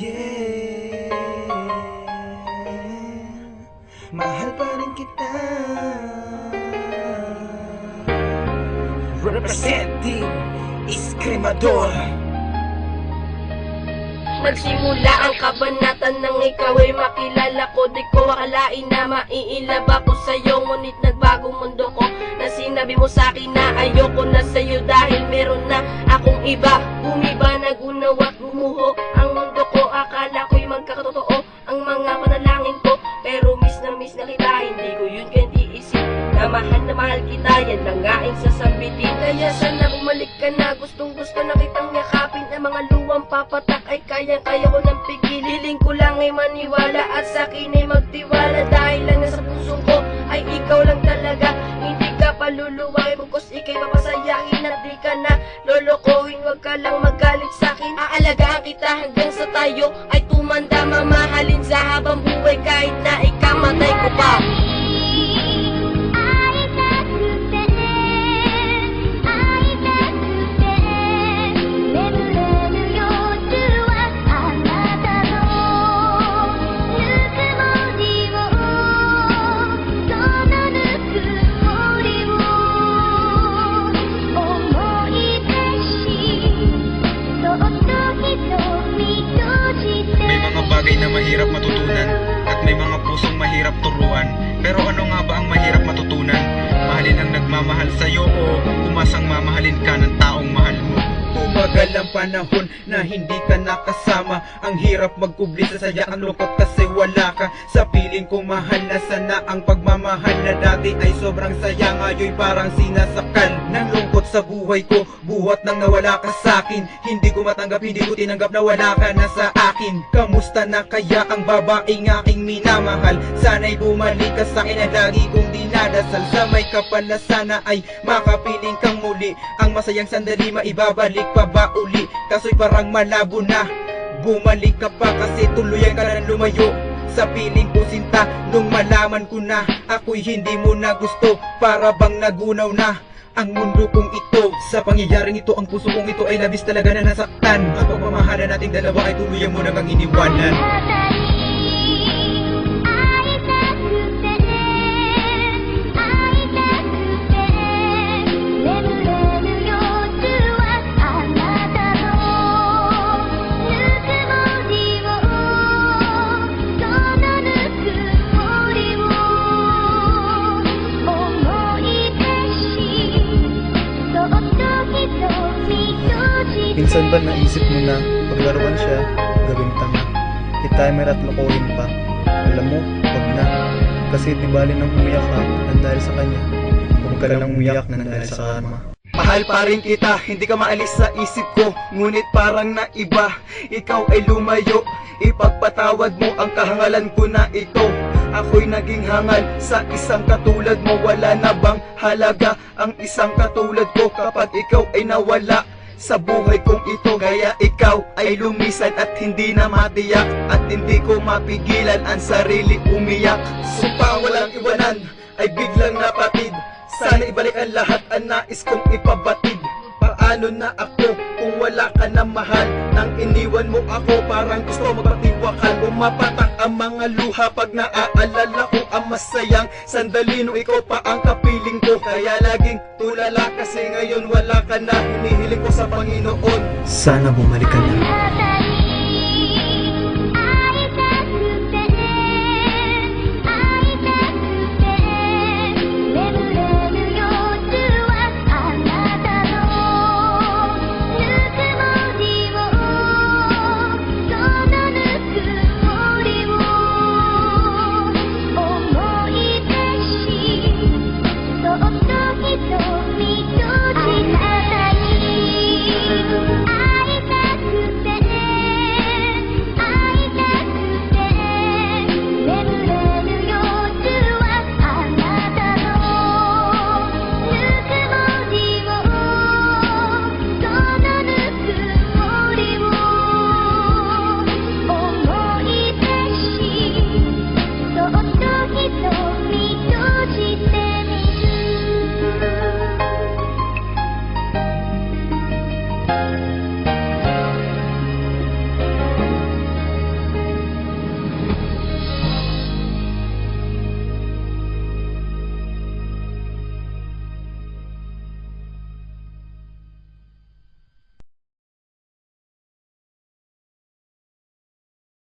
Yeah, mahal pa rin kita. Representing Iskrimador. Nagsimula ang kabanatan nang ikaw ay makilala ko. Di ko akalain na maiilab ako sa'yo, ngunit nagbagong mundo ko na sinabi mo sa'kin na ayoko na sa'yo dahil meron na akong iba. Umiba, nagunawa, gumuho ang mundo ko. Akala ko'y magkakatotoo ang mga panalangin ko, pero miss na kita. Hindi ko yun kandi isip na mahal kita. Yan lang nga ang sasabitin. Kaya sana bumalik ka na. Gustong gusto na kitang yakapin. Ang mga luwang papatak ay kaya ko nang pigil. Hiling ko lang ay maniwala at sa'kin ay magtiwala. Dahil lang nasa puso ko ay ikaw lang talaga. Hindi ka paluluwain bukos ikay papasayahin at di ka na lolokohin. Huwag ka lang magalit sa'kin. Aalagaan kita hanggang sa tayo ay tumanda. Mamahalin sa habang buhay kahit na ikamatay ko pa. Bagay na mahirap matutunan at may mga pusong mahirap turuan. Pero ano nga ba ang mahirap matutunan? Mahalin ang nagmamahal sa'yo o umasang mamahalin ka ng taong mahal mo? Tumagal ang panahon na hindi ka nakasama. Ang hirap magkubli sa saya, ang lungkot kasi wala ka. Sa piling ko mahal na sana ang pagmamahal na dati ay sobrang saya. Ngayon parang sinasakal ng lungkot sa buhay ko. Buhat nang nawala ka sa'kin. Hindi ko matanggap, hindi ko tinanggap na wala ka na sa akin. Kamusta na kaya ang babaeng aking minamahal? Sana'y bumalik ka sa'kin na lagi kong dinadasal. Sa may kapal na sana ay makapiling kang muli. Ang masayang sandali maibabalik pa ba uli? Kaso'y parang malabo na. Bumalik ka pa kasi tuluyan ka na lumayo sa piling ko sinta. Nung malaman ko na ako'y hindi mo na gusto, para bang nagunaw na ang mundo kong ito. Sa pangyayaring ito, ang puso kong ito ay labis talaga na nasaktan. Ang pagmamahalan nating dalawa ay tuluyan mo na kang iniwanan. Minsan ba naisip mo na paglaruan siya, gawing tanga, i-timer at lokohin pa? Alam mo, wag na. Kasi di bali nang umiyak ka nang dahil sa kanya, huwag ka lang umiyak nang dahil sa karma. Mahal pa rin kita, hindi ka maalis sa isip ko. Ngunit parang naiba, ikaw ay lumayo. Ipagpatawad mo ang kahangalan ko na ito. Ako'y naging hangal sa isang katulad mo. Wala na bang halaga ang isang katulad ko kapag ikaw ay nawala sa buhay kong ito? Kaya ikaw ay lumisan at hindi na matiyak, at hindi ko mapigilan ang sarili umiyak. Sumpa walang iwanan ay biglang napatid. Sana ibalik ang lahat ang nais kong ipabatid. Paano na ako kung wala ka na mahal? Nang iniwan mo ako parang gusto magpatiwakal. Umapatak ang mga luha pag naaalala ko ang masayang sandali nung ikaw pa ang kapiling ko. Kaya laging tulala kasi ngayon wala ka na. Hinihiling ko sa Panginoon, Sana bumalik ka na.